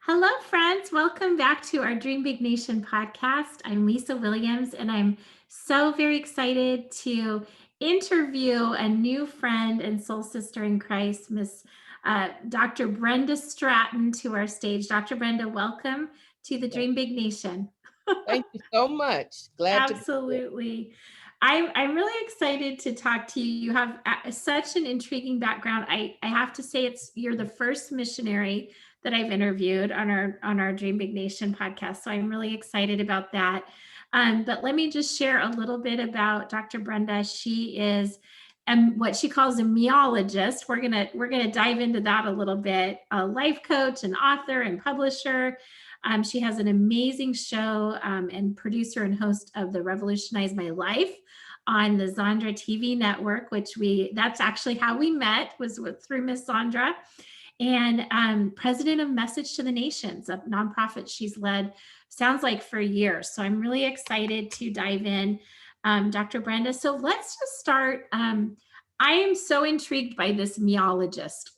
Hello, friends. Welcome back to our Dream Big Nation podcast. I'm Lisa Williams, and I'm so very excited to interview a new friend and soul sister in Christ, Miss Dr. Brenda Stratton, to our stage. Dr. Brenda, welcome to the Yeah. Dream Big Nation. Thank you so much. Glad to be here. Absolutely. I'm really excited to talk to you. You have such an intriguing background. I have to say you're the first missionary that I've interviewed on our Dream Big Nation podcast. So I'm really excited about that. But let me just share a little bit about Dr. Brenda. She is what she calls a meologist. We're gonna dive into that a little bit. A life coach, an author, and publisher. She has an amazing show and producer and host of the Revolutionize My Life on the Zandra TV network, that's actually how we met through Miss Zandra, and president of Message to the Nations, a nonprofit she's led, sounds like for years. So I'm really excited to dive in, Dr. Brenda. So let's just start. I am so intrigued by this meologist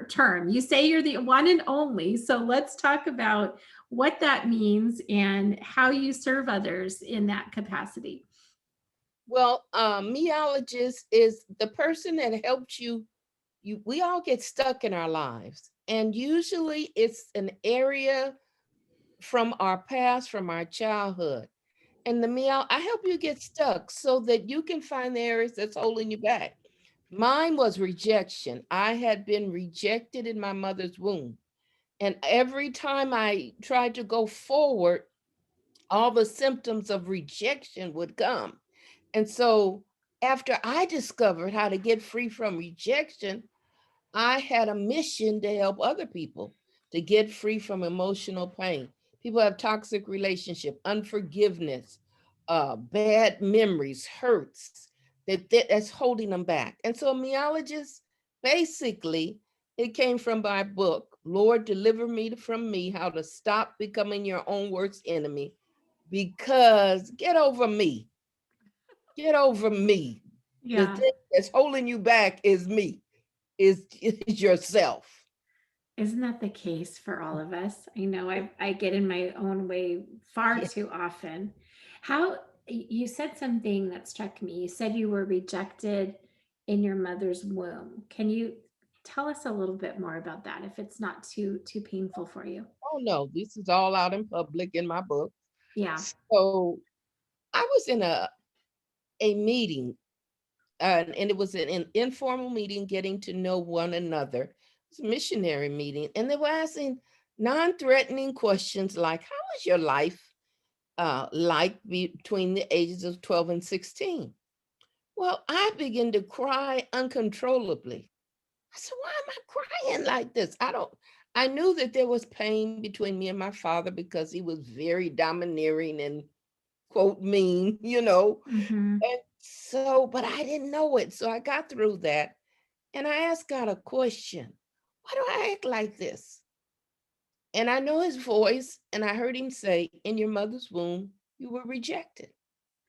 term. You say you're the one and only. So let's talk about what that means and how you serve others in that capacity. Well, meologist is the person that helps you. We all get stuck in our lives, and usually it's an area from our past, from our childhood. And I help you get stuck so that you can find the areas that's holding you back. Mine was rejection. I had been rejected in my mother's womb. And every time I tried to go forward, all the symptoms of rejection would come. And so after I discovered how to get free from rejection, I had a mission to help other people to get free from emotional pain. People have toxic relationship, unforgiveness, bad memories, hurts that's holding them back. And so a meologist, basically, it came from my book, Lord, Deliver Me from Me, How to Stop Becoming Your Own Worst Enemy. Because get over me. Get over me. The Yeah. thing that's holding you back is me, is yourself. Isn't that the case for all of us? I know I get in my own way far Yeah. too often. How you said something that struck me. You said you were rejected in your mother's womb. Can you tell us a little bit more about that if it's not too painful for you? Oh no, this is all out in public in my book. Yeah. So I was in a meeting, and it was an informal meeting, getting to know one another. It was a missionary meeting, and they were asking non-threatening questions like, "How was your life like between the ages of 12 and 16?" Well, I began to cry uncontrollably. I said, "Why am I crying like this? I knew that there was pain between me and my father because he was very domineering and quote mean, you know. Mm-hmm. And so, but I didn't know it. So I got through that and I asked God a question. Why do I act like this? And I know his voice, and I heard him say, in your mother's womb, you were rejected.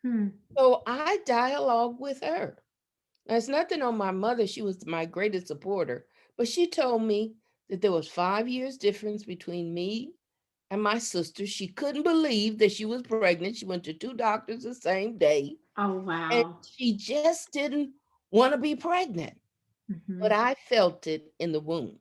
Hmm. So I dialogue with her. There's nothing on my mother. She was my greatest supporter. But she told me that there was 5 years difference between me and my sister. She couldn't believe that she was pregnant. She went to two doctors the same day. Oh And wow. she just didn't want to be pregnant. Mm-hmm. But I felt it in the womb.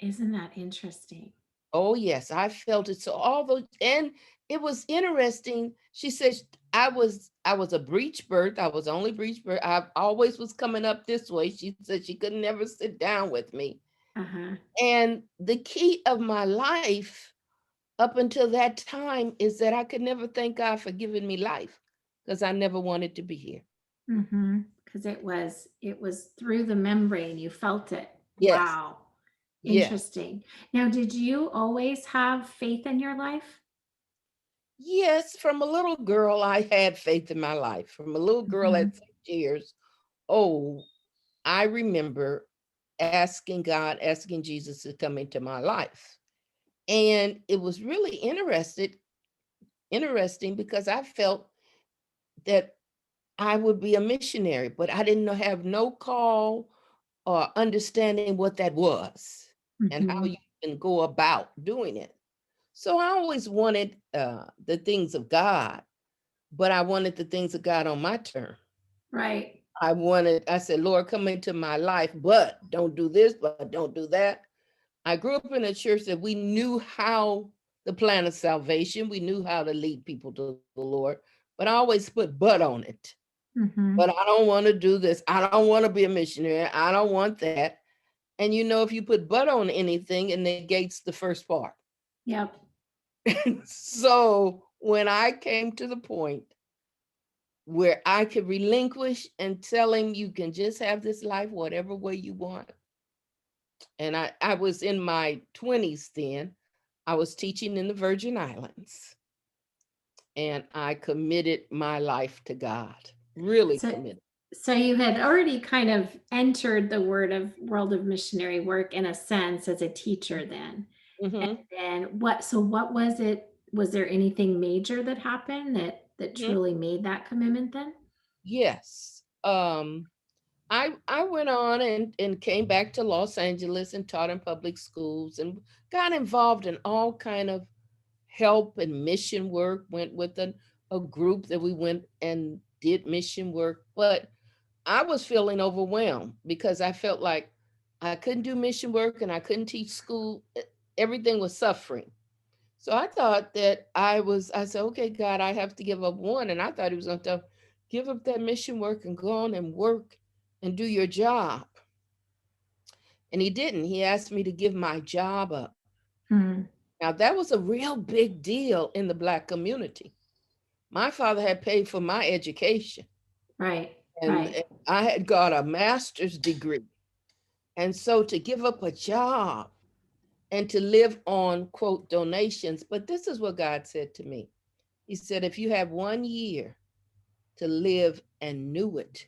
Isn't that interesting? Oh, yes, I felt it. So all those, and it was interesting. She said I was a breech birth. I was only breech birth. I always was coming up this way. She said she could never sit down with me. Uh-huh. And the key of my life up until that time is that I could never thank God for giving me life because I never wanted to be here. Mm-hmm. Because it was through the membrane. You felt it. Yes, Wow. yes, Interesting. Now, did you always have faith in your life? yes. From a little girl, I had faith in my life. From a little girl Mhm. at 6 years, oh, I remember asking God, asking Jesus to come into my life. And it was really interesting because I felt that I would be a missionary, but I didn't have no call or understanding what that was and how you Mhm. can go about doing it. So I always wanted the things of God, but I wanted the things of God on my term. Right. I said, Lord, come into my life, but don't do this, but don't do that. I grew up in a church that we knew how the plan of salvation, we knew how to lead people to the Lord, but I always put but on it. Mm-hmm. But I don't want to do this. I don't want to be a missionary. I don't want that. And if you put but on anything, it negates the first part. Yep. So when I came to the point where I could relinquish and tell him, you can just have this life whatever way you want. And I was in my 20s then. I was teaching in the Virgin Islands. And I committed my life to God. Really So, committed. so you had already kind of entered the world of missionary work in a sense as a teacher then. And Hmm. then what was it? Was there anything major that happened that Hmm. truly made that commitment then? Yes. I went on and came back to Los Angeles and taught in public schools and got involved in all kind of help and mission work, went with a group that we went and did mission work. But I was feeling overwhelmed because I felt like I couldn't do mission work and I couldn't teach school. Everything was suffering. So I thought that I said, okay, God, I have to give up one. And I thought he was going to give up that mission work and go on and work and do your job. And he didn't. He asked me to give my job up. Hmm. Now, that was a real big deal in the Black community. My father had paid for my education, Right. and Right. I had got a master's degree. And so to give up a job and to live on, quote, donations. But this is what God said to me. He said, if you have 1 year to live and knew it,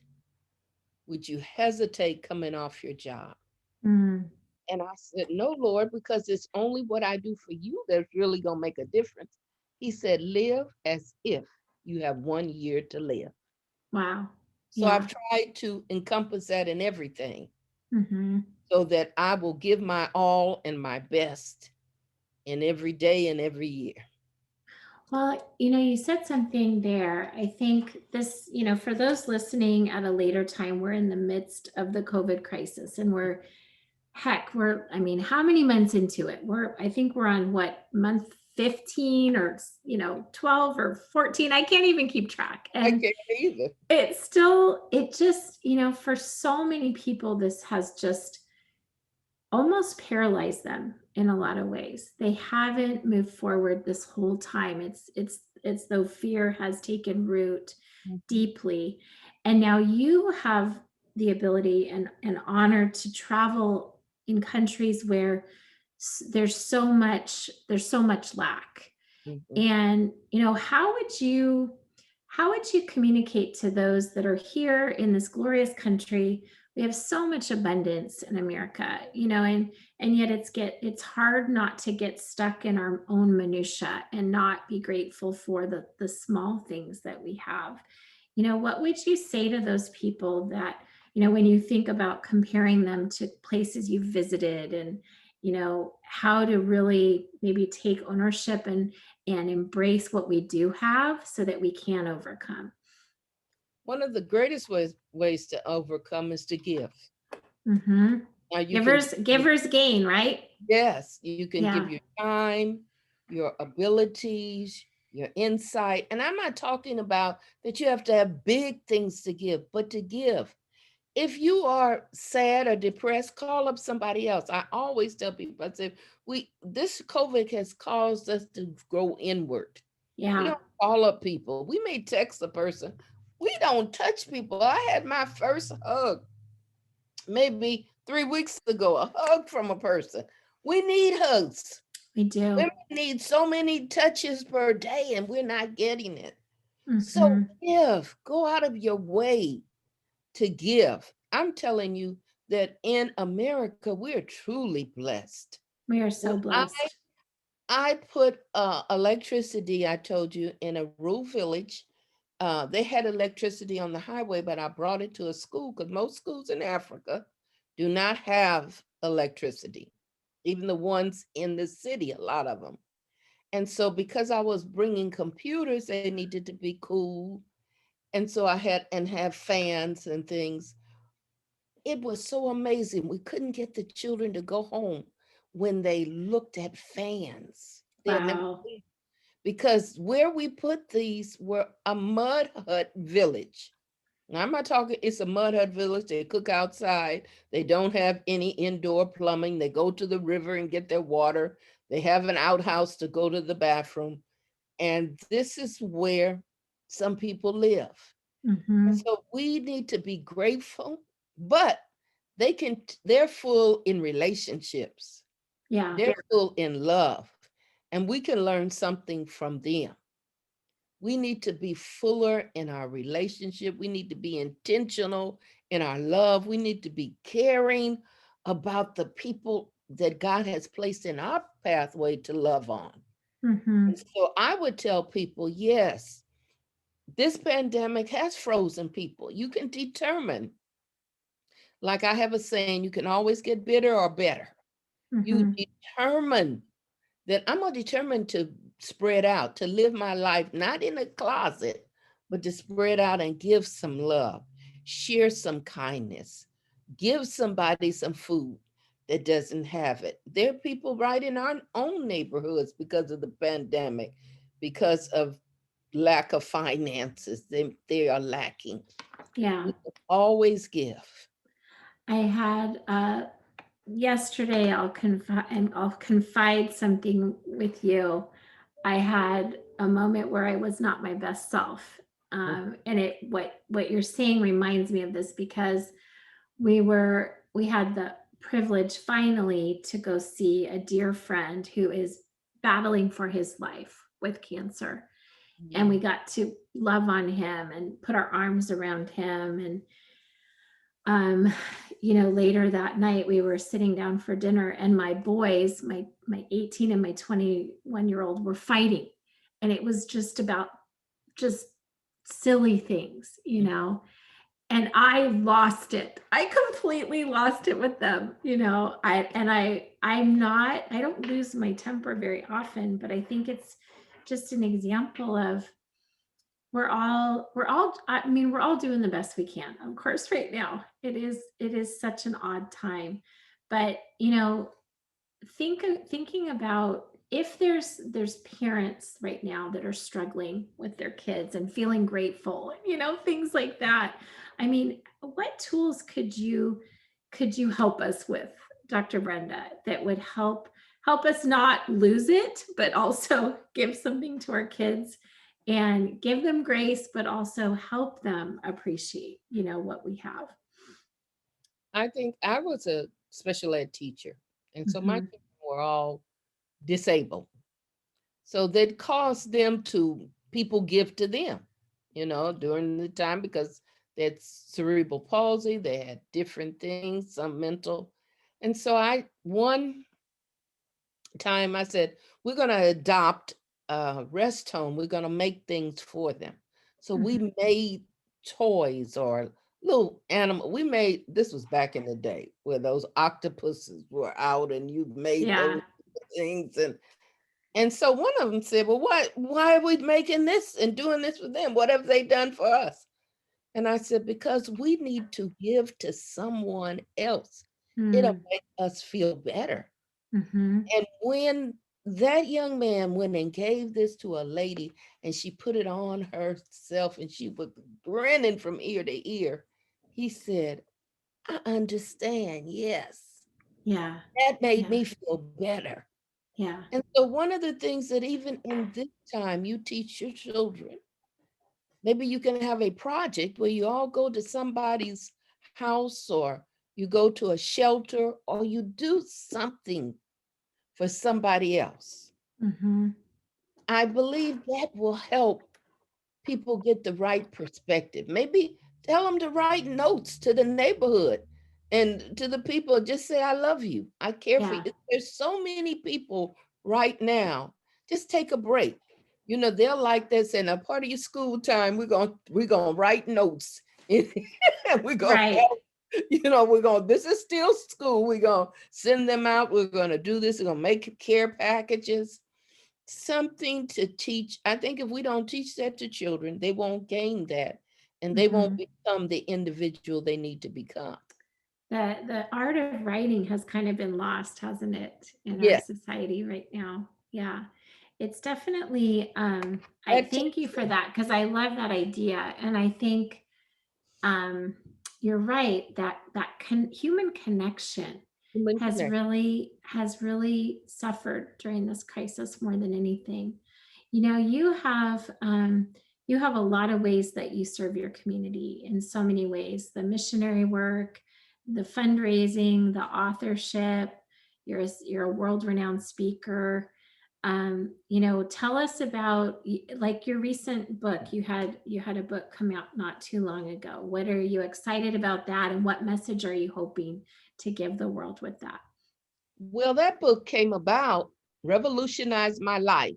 would you hesitate coming off your job? Mm. And I said, no, Lord, because it's only what I do for you that's really going to make a difference. He said, live as if you have 1 year to live. Wow. So I've Yeah. tried to encompass that in everything Mm-hmm. so that I will give my all and my best in every day and every year. Well, you said something there. I think this, for those listening at a later time, we're in the midst of the COVID crisis and I mean, how many months into it? I think we're on what, month 15 or, 12 or 14. I can't even keep track. I And can't either. it just, for so many people, this has just almost paralyzed them in a lot of ways. They haven't moved forward this whole time. It's though fear has taken root Mhm. deeply. And now you have the ability and honor to travel in countries where there's so much lack. Mhm. And how would you communicate to those that are here in this glorious country? We have so much abundance in America, and yet it's hard not to get stuck in our own minutia and not be grateful for the small things that we have. What would you say to those people that, when you think about comparing them to places you've visited, and how to really maybe take ownership and embrace what we do have so that we can overcome? One of the greatest ways to overcome is to give. Mm-hmm. Now you can Givers gain, right? yes, you can give Yeah. your time, your abilities, your insight. And I'm not talking about that you have to have big things to give, but to give. If you are sad or depressed, call up somebody else. I always tell people, I say, this COVID has caused us to grow inward. We Yeah. don't call up people. We may text a person. We don't touch people. I had my first hug maybe 3 weeks ago, a hug from a person. We need hugs. We do. Women need so many touches per day, and we're not getting it. So Mm-hmm. give, go out of your way to give. I'm telling you that in America, we're truly blessed. We are When so blessed. I put electricity, I told you, in a rural village. They had electricity on the highway, but I brought it to a school because most schools in Africa do not have electricity, even the ones in the city, a lot of them. And so because I was bringing computers, they needed to be cool. And so I had and have fans and things. It was so amazing. We couldn't get the children to go home when they looked at fans. They had never Wow. seen, because where we put these were a mud hut village. Now, I'm not talking, it's a mud hut village. They cook outside. They don't have any indoor plumbing. They go to the river and get their water. They have an outhouse to go to the bathroom. And this is where some people live. And Mm-hmm. so we need to be grateful, but they're full in relationships. Yeah. They're full in love. And we can learn something from them. We need to be fuller in our relationship. We need to be intentional in our love. We need to be caring about the people that God has placed in our pathway to love on. Mm-hmm. And so I would tell people, yes, this pandemic has frozen people. You can determine, like I have a saying, you can always get bitter or better. You Mm-hmm. determine that I'm going to determine to spread out, to live my life, not in a closet, but to spread out and give some love, share some kindness, give somebody some food that doesn't have it. There are people right in our own neighborhoods because of the pandemic, because of lack of finances, they are lacking. Yeah. We can always give. I had yesterday, I'll confide something with you. I had a moment where I was not my best self. And what you're saying reminds me of this, because we had the privilege finally to go see a dear friend who is battling for his life with cancer. And we Mhm. got to love on him and put our arms around him. And um later that night we were sitting down for dinner, and my boys, my 18 and my 21-year-old, were fighting. And it was just about just silly things, and I lost it. I completely lost it with them. I don't lose my temper very often, but I think it's just an example of we're all doing the best we can. Of course, right now it is such an odd time, but thinking about, if there's parents right now that are struggling with their kids and feeling grateful, things like that. I mean, what tools could you help us with, Dr. Brenda, that would help us not lose it, but also give something to our kids and give them grace, but also help them appreciate, what we have. I think I was a special ed teacher, and so my Hmm. children were all disabled. So that caused them to, people give to them, during the time, because they had cerebral palsy, they had different things, some mental. And so one time I said, we're going to adopt a rest home. We're going to make things for them. So we made toys or little animal. We made, this was back in the day where those octopuses were out and you made Yeah. those things. And so one of them said, well, why are we making this and doing this with them? What have they done for us? And I said, because we need to give to someone else. It'll Mm-hmm. make us feel better. Mm-hmm. And when that young man went and gave this to a lady and she put it on herself and she was grinning from ear to ear, he said, I understand. Yes. Yeah. That made Yeah. me feel better. Yeah. And so, one of the things that even in this time you teach your children, maybe you can have a project where you all go to somebody's house or you go to a shelter or you do something for somebody else. Mm-hmm. I believe that will help people get the right perspective. Maybe tell them to write notes to the neighborhood and to the people, just say, I love you. I care for you. Yeah. There's so many people right now. Just take a break. They're like this, and a part of your school time, we're gonna write notes. we're gonna Right. help, this is still school. We're gonna send them out. We're gonna do this, we're gonna make care packages. something to teach. I think if we don't teach that to children, they won't gain that, and they won't Mhm. become the individual they need to become. The art of writing has kind of been lost, hasn't it, in our Yeah, society right now? Yeah. It's definitely, I that thank you takes for that because I love that idea. And I think um, you're right that human connection human connection. has really suffered during this crisis more than anything. You know, you have a lot of ways that you serve your community in so many ways. The missionary work, the fundraising, the authorship. You're a world-renowned speaker. You know, tell us about like your recent book. You had a book come out not too long ago. What are you excited about that, and what message are you hoping to give the world with that? Well, that book came about, revolutionized my life.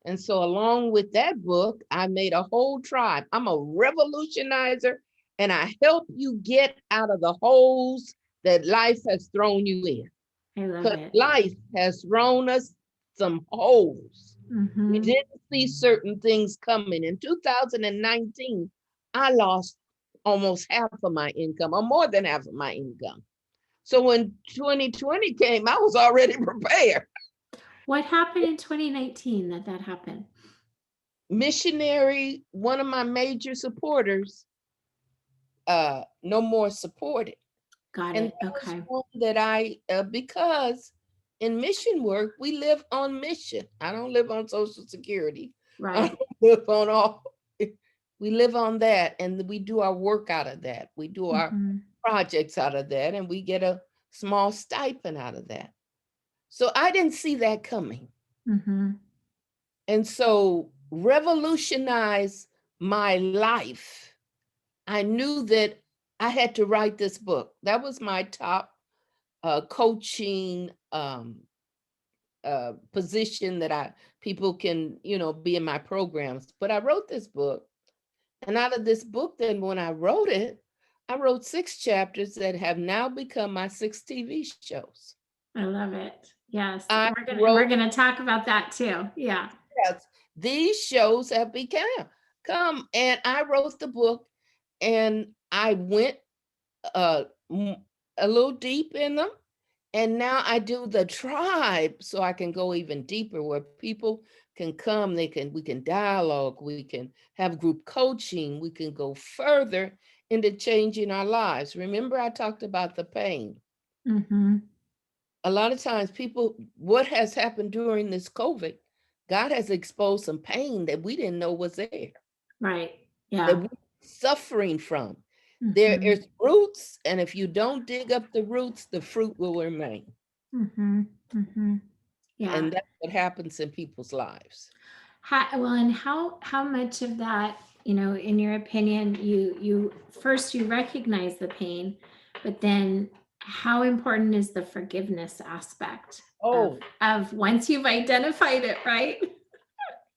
And so, along with that book, I made a whole tribe. I'm a revolutionizer, and I help you get out of the holes that life has thrown you in. I love Because it. life has thrown us some holes. We Mm-hmm. didn't see certain things coming. In 2019, I lost almost half of my income, or more than half of my income. So when 2020 came, I was already prepared. What happened in 2019 that happened? Missionary, one of my major supporters, no more supported. Got And it. that was Okay. one that because in mission work, we live on mission. I don't live on Social Security. I Right. don't live on all, we live on that, and we do our work out of that. We do our Mm-hmm. projects out of that, and we get a small stipend out of that. So I didn't see that coming. Mm-hmm. And so revolutionize my life. I knew that I had to write this book. That was my top coaching position that people can, be in my programs. But I wrote this book. And out of this book, then when I wrote it, I wrote 6 chapters that have now become my 6 TV shows. I love it. Yes. I We're wrote, gonna talk about that too. Yeah. yes, these shows have become come, and I wrote the book, and I went uh, m- a little deep in them. And now I do the tribe so I can go even deeper where people can come, we can dialogue, we can have group coaching, we can go further into changing our lives. Remember, I talked about the pain. Mm-hmm. A lot of times what has happened during this COVID, God has exposed some pain that we didn't know was there, Right. that Yeah. we're suffering from. There Mm-hmm. is roots, and if you don't dig up the roots, the fruit will remain. Mm-hmm. Mm-hmm. Yeah. And that's what happens in people's lives. And how much of that, in your opinion, you first you recognize the pain, but then how important is the forgiveness aspect of Oh, once you've identified it, right?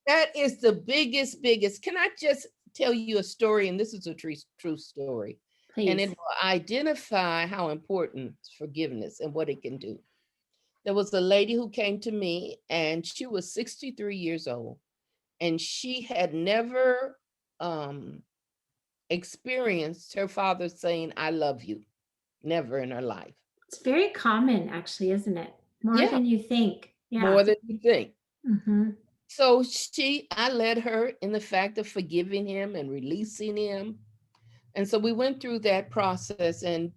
that is the biggest. Can I just tell you a story? And this is a true story. And it Please. will identify how important forgiveness and what it can do. There was a lady who came to me, and she was 63 years old, and she had never um, experienced her father saying, I love you, never in her life. It's very common, actually, isn't it? More Yeah, than you think. Yeah. more than you think. Mm-hmm. So I led her in the fact of forgiving him and releasing him. And so we went through that process, and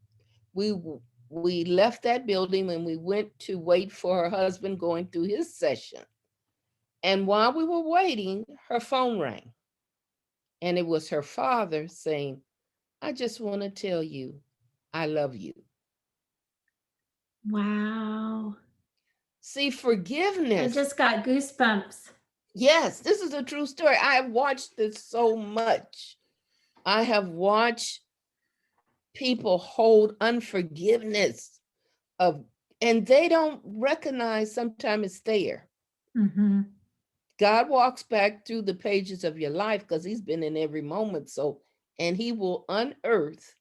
we we left that building and we went to wait for her husband going through his session. And while we were waiting, her phone rang, and it was her father saying, I just want to tell you, I love you. Wow. See, I forgiveness. just got goosebumps. Yes, this is a true story. I have watched this so much. I have watched people hold unforgiveness of, and they don't recognize sometimes it's there. Mm-hmm. God walks back through the pages of your life because he's been in every moment. So, and he will unearth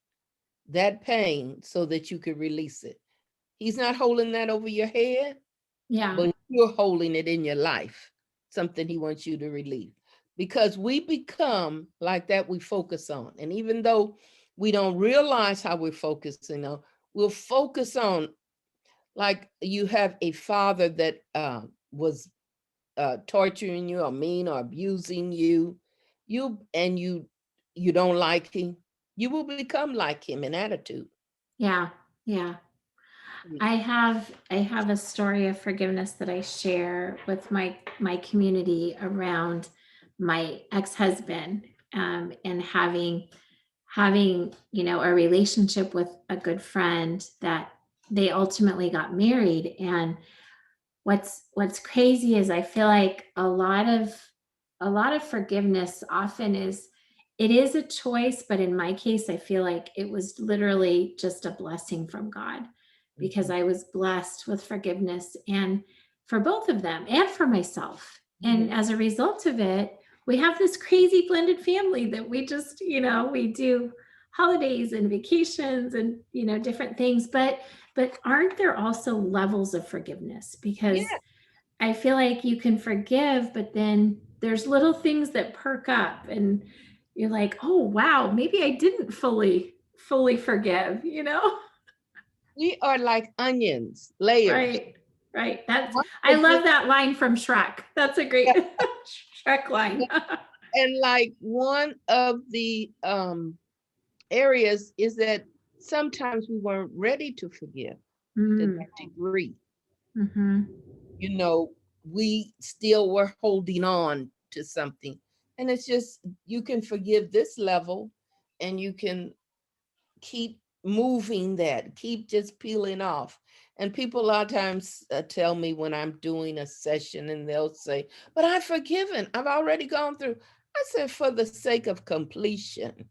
that pain so that you can release it. He's not holding that over your head, Yeah. but you're holding it in your life. something he wants you to relieve. Because we become like that, we focus on. And even though we don't realize how we're focusing on, we'll focus on, like you have a father that was torturing you or mean or abusing you, you don't like him, you will become like him in attitude. Yeah. Yeah. I have a story of forgiveness that I share with my community around my ex-husband, and having a relationship with a good friend that they ultimately got married. And what's crazy is I feel like a lot of forgiveness often it is a choice, but in my case I feel like it was literally just a blessing from God, because Mhm. I was blessed with forgiveness, and for both of them and for myself. And Mhm. as a result of it, we have this crazy blended family that we just, we do holidays and vacations and different things. But aren't there also levels of forgiveness? Because Yeah, I feel like you can forgive, but then there's little things that perk up, and you're like, oh wow, maybe I didn't fully forgive. we are like onions, layers. Right. Right. That's One I forgive- love that line from Shrek. That's a great Shrek line. and like one of the areas is that sometimes we weren't ready to forgive to Mm, that degree. hmm. You know, we still were holding on to something. And it's just, you can forgive this level and you can keep moving that, keep just peeling off. And people a lot of times tell me when I'm doing a session and they'll say, but I've forgiven, I've already gone through. I said, for the sake of completion,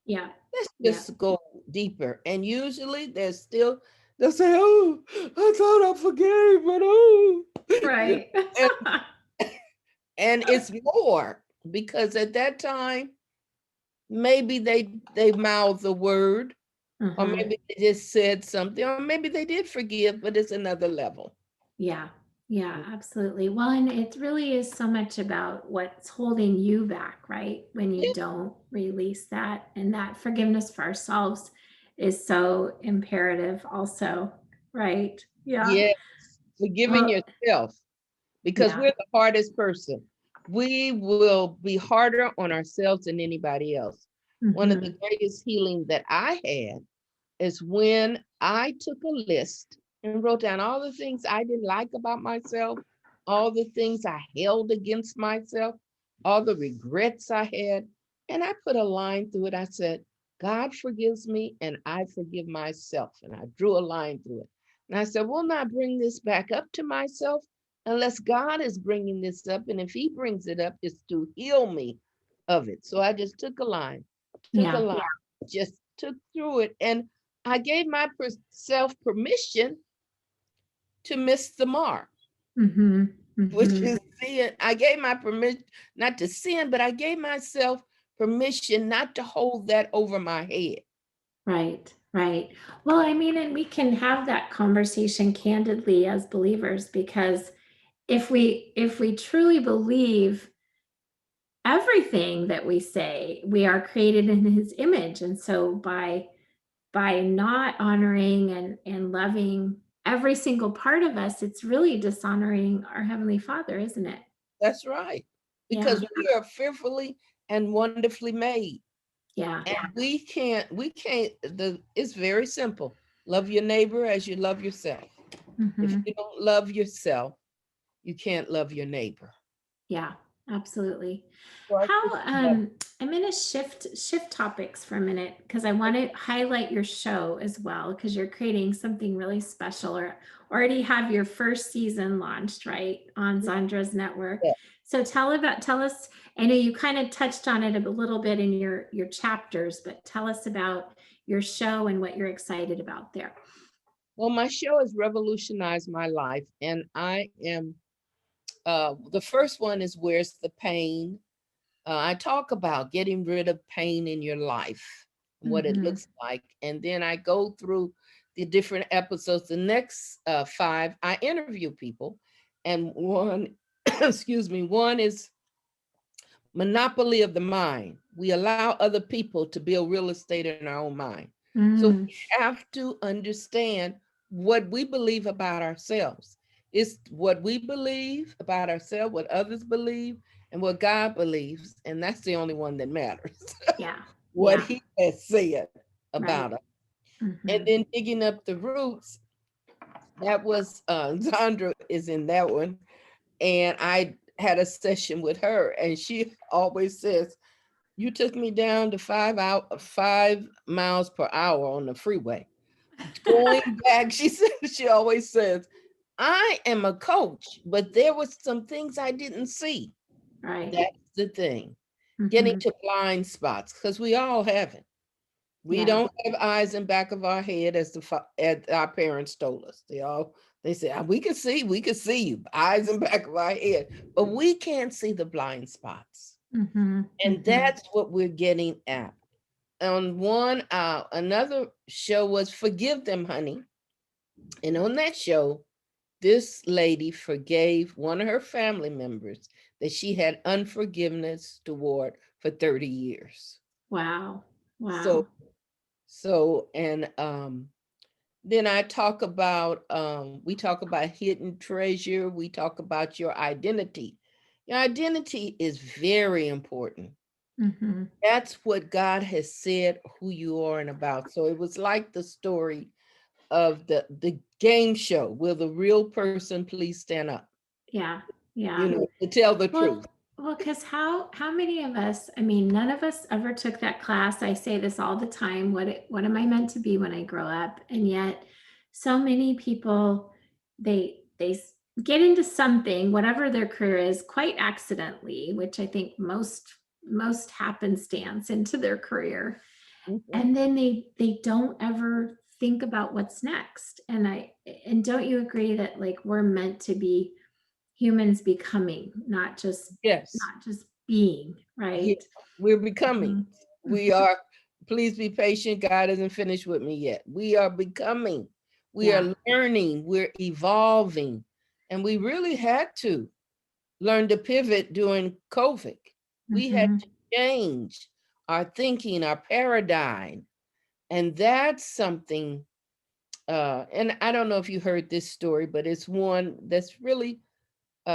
Yeah. let's Yeah. just go deeper. And usually there's still, they'll say, oh, I thought I forgave, but oh, you Right. know, and it's more because at that time, maybe they mouthed the word, or Hmm. maybe they just said something, or maybe they did forgive, but it's another level. Yeah. Yeah, absolutely. Well, and it really is so much about what's holding you back, right? When you Yeah. don't release that. And that forgiveness for ourselves is so imperative, also, right? Yeah. Yes, forgiving Well, yourself, because yeah. we're the hardest person. We will be harder on ourselves than anybody else. One of Hmm. the greatest healing that I had is when I took a list and wrote down all the things I didn't like about myself, all the things I held against myself, all the regrets I had. And I put a line through it. I said, God forgives me and I forgive myself. And I drew a line through it. And I said, we'll not bring this back up to myself unless God is bringing this up. And if he brings it up, it's to heal me of it. So I just took a line, took a Yeah. line, just took through it. And I gave myself permission to miss the mark, Hmm. which Hmm. is sin. I gave my permission not to sin, but I gave myself permission not to hold that over my head. Right. Right. Well, I mean, and we can have that conversation candidly as believers, because if we truly believe everything that we say, we are created in his image. And so by not honoring and loving every single part of us, it's really dishonoring our Heavenly Father, isn't it? That's right. Yeah. Because we are fearfully and wonderfully made. Yeah. And it's very simple. Love your neighbor as you love yourself. If Hmm. you don't love yourself, you can't love your neighbor. Yeah, absolutely. Start How with love. I'm going to shift topics for a minute, because I want to highlight your show as well, because you're creating something really special, or already have your first season launched, right, on Zandra's network. Yeah. So tell us, I know you kind of touched on it a little bit in your chapters, but tell us about your show and what you're excited about there. Well, my show has revolutionized my life, and I am the first one is Where's the Pain? I talk about getting rid of pain in your life and what it Hmm. looks like. And then I go through the different episodes. The next five, I interview people. And one excuse me, one is monopoly of the mind. We allow other people to build real estate in our own mind. So Mm, we have to understand what we believe about ourselves. It's what we believe about ourselves, what others believe, and what God believes. And that's the only one that matters. yeah. What Yeah. he has said about Right. us. And Hmm. then digging up the roots, that was Zandra is in that one. And I had a session with her, and she always says, you took me down to 5 miles per hour on the freeway. Going back, she said, she always says, I am a coach, but there was some things I didn't see. Right. That's the thing. Getting Hmm. to blind spots, because we all have it. We Yeah. don't have eyes in back of our head as our parents told us. They say, "Ah, we can see you, eyes in back of our head, but we can't see the blind spots." Hmm. And Hmm. that's what we're getting at. On one, another show was Forgive Them, Honey. And on that show, this lady forgave one of her family members that she had unforgiveness toward for 30 years. Wow. So, Wow. and then I talk about, we talk about hidden treasure. We talk about your identity. Your identity is very important. Hmm. That's what God has said who you are and about. So it was like the story of the game show. Will the real person please stand up? Yeah. Yeah. You know, to tell the Well, truth. well, because how many of us, I mean, none of us ever took that class. I say this all the time. What am I meant to be when I grow up? And yet so many people, get into something, whatever their career is, quite accidentally, which I think most happenstance into their career. Mhm. And then they don't ever think about what's next. And don't you agree that like we're meant to be humans becoming, Yes. not just being, Yeah, right? we're becoming. Mhm. We are, please be patient. God isn't finished with me yet. We are becoming. We Yeah. are learning. We're evolving. And we really had to learn to pivot during COVID. We had Hmm. to change our thinking, our paradigm. And that's something, and I don't know if you heard this story, but it's one that's really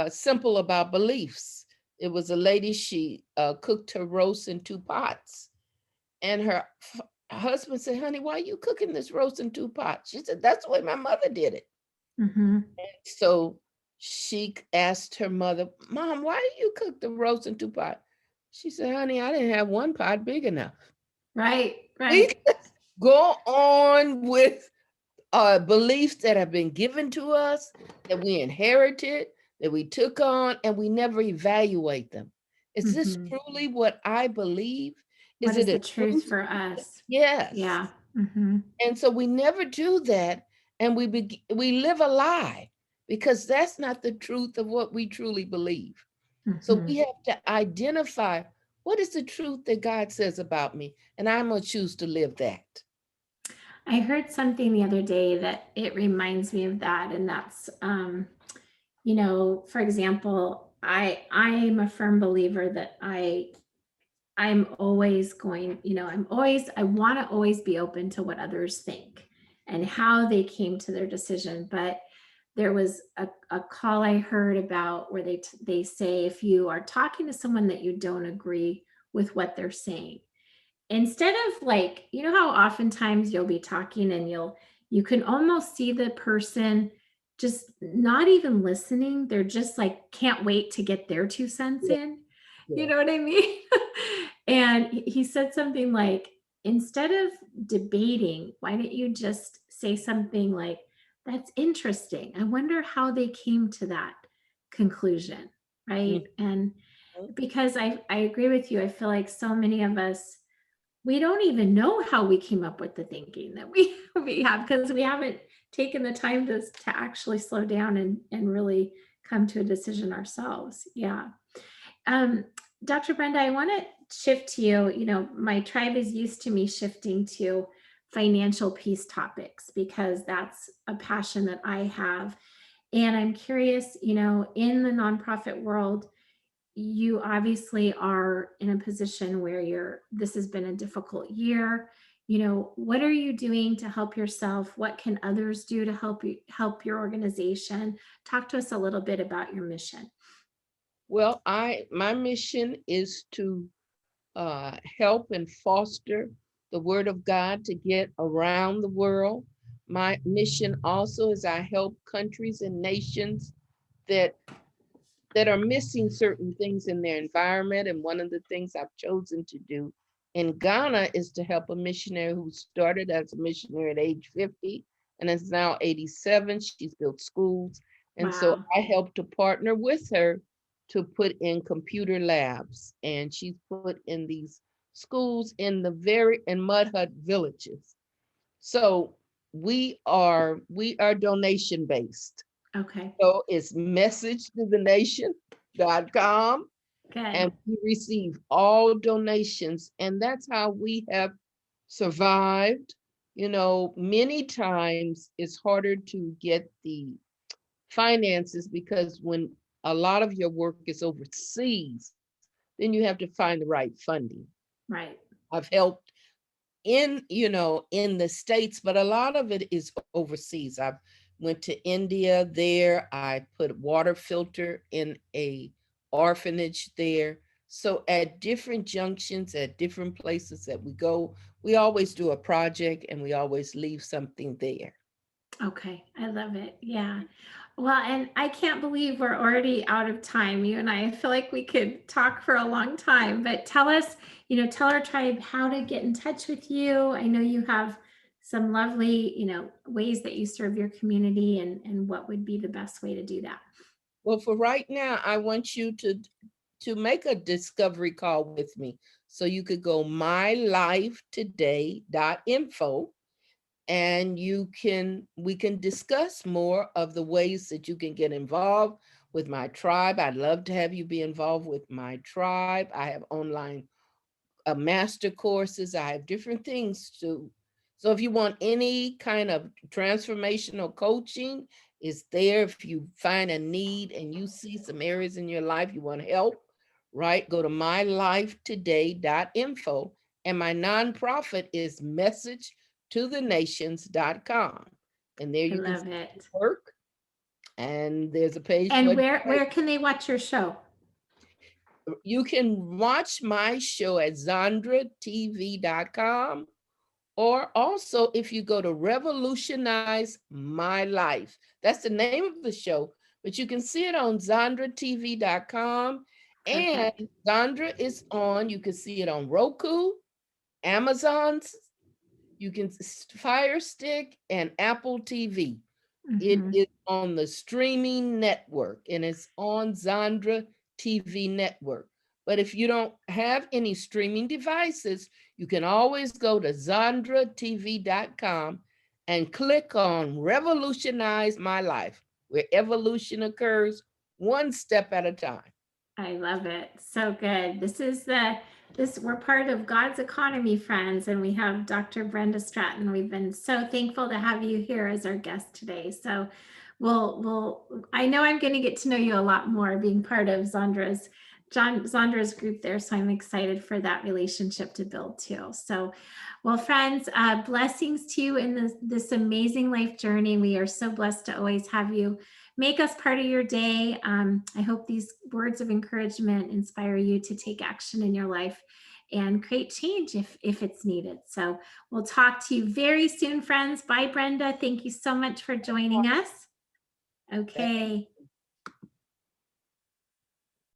simple about beliefs. It was a lady, she cooked her roast in 2 pots. And her husband said, honey, why are you cooking this roast in 2 pots? She said, that's the way my mother did it. Hmm. So she asked her mother, Mom, why do you cook the roast in 2 pots? She said, honey, I didn't have one pot big enough. Right. We Right. go on with beliefs that have been given to us, that we inherited, that we took on, and we never evaluate them. Is this Hmm. truly what I believe? What Is is it the a truth truth? for us? Yes. Yeah. Hmm. And so we never do that, and we live a lie because that's not the truth of what we truly believe. So Hmm. we have to identify what is the truth that God says about me, and I'm going to choose to live that. I heard something the other day that it reminds me of that, and that's for example, I'm a firm believer that I'm always going, I want to always be open to what others think and how they came to their decision. But there was a call I heard about where they say if you are talking to someone that you don't agree with what they're saying, instead of like, how oftentimes you'll be talking and you can almost see the person just not even listening. They're just like, can't wait to get their 2 cents Yeah, in. You yeah. know what I mean? And he said something like, instead of debating, why don't you just say something like, that's interesting. I wonder how they came to that conclusion. Right. Mhm. And because I agree with you, I feel like so many of us, we don't even know how we came up with the thinking that we have because we haven't taken the time to actually slow down and really come to a decision ourselves. Yeah. um, Dr. Brenda, I want to shift to you. My tribe is used to me shifting to financial peace topics because that's a passion that I have. And I'm curious, you know, in the nonprofit world, you obviously are in a position where this has been a difficult year. You know, what are you doing to help yourself? What can others do to help your organization? Talk to us a little bit about your mission. Well, my mission is to help and foster the word of God to get around the world. My mission also is I help countries and nations that are missing certain things in their environment. And one of the things I've chosen to do in Ghana is to help a missionary who started as a missionary at age 50 and is now 87. She's built schools. And so Wow. I help to partner with her to put in computer labs. And she's put in these schools in the in mud hut villages. So we are donation based. Okay. So it's message to the nation.com, Good. and we receive all donations. And that's how we have survived. You know, many times it's harder to get the finances because when a lot of your work is overseas, then you have to find the right funding. Right. I've helped in the States, but a lot of it is overseas. I went to India there. I put water filter in a orphanage there. So at different junctions, at different places that we go, we always do a project and we always leave something there. Okay, I love it. Yeah. Well, and I can't believe we're already out of time. You and I feel like we could talk for a long time, but tell us, you know, tell our tribe how to get in touch with you. I know you have some lovely, you know, ways that you serve your community and what would be the best way to do that. Well, for right now, I want you to make a discovery call with me. So you could go mylifetoday.info, and we can discuss more of the ways that you can get involved with my tribe. I'd love to have you be involved with my tribe. I have online master courses. I have different things to. So if you want any kind of transformational coaching, it's there. If you find a need and you see some areas in your life you want help, right? Go to mylifetoday.info. And my nonprofit is message to the nations.com. And there I you can see love the it. work. And there's a page for And it. where can they watch your show? You can watch my show at zandratv.com, or also if you go to Revolutionize My Life. That's the name of the show, but you can see it on zandratv.com. And Perfect. Zandra is on, you can see it on Roku, Amazon's, you can Fire Stick, and Apple TV. It Mhm. is on the streaming network and it's on Zandra TV network. But if you don't have any streaming devices, you can always go to zandratv.com and click on Revolutionize My Life, where evolution occurs one step at a time. I love it. So good. This we're part of God's economy, friends, and we have Dr. Brenda Stratton. We've been so thankful to have you here as our guest today. So I know I'm going to get to know you a lot more being part of Zondra's group there. So I'm excited for that relationship to build too. So, well, friends, blessings to you in this amazing life journey. We are so blessed to always have you make us part of your day. I hope these words of encouragement inspire you to take action in your life and create change if it's needed. So we'll talk to you very soon, friends. Bye, Brenda. Thank you so much for joining us. Okay.